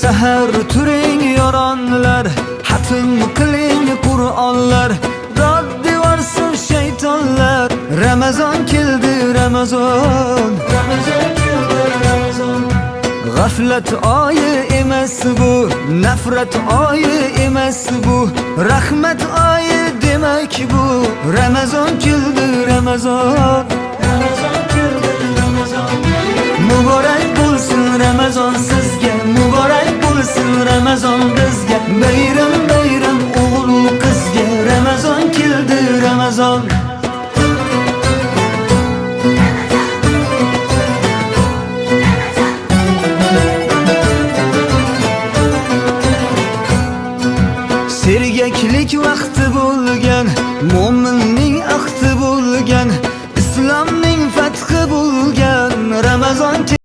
Sahar turing yoronlar, hatim qiling Qur'onlar. Raddi varsin shaytonlar. Ramazon keldi, Ramazon. Ramazon keldi, Ramazon. G'aflat oyi emas bu, nafrat oyi emas bu, rahmat oyi demak bu. Ramazon keldi, Ramazon. Ramazon keldi, Ramazon. Muborak bo'lsin Ramazon sizga, muborak bo'lsin Ramazon bizga. Bayram bayram o'g'il qizga, Ramazon keldi, Ramazon. Sergaklik vaqti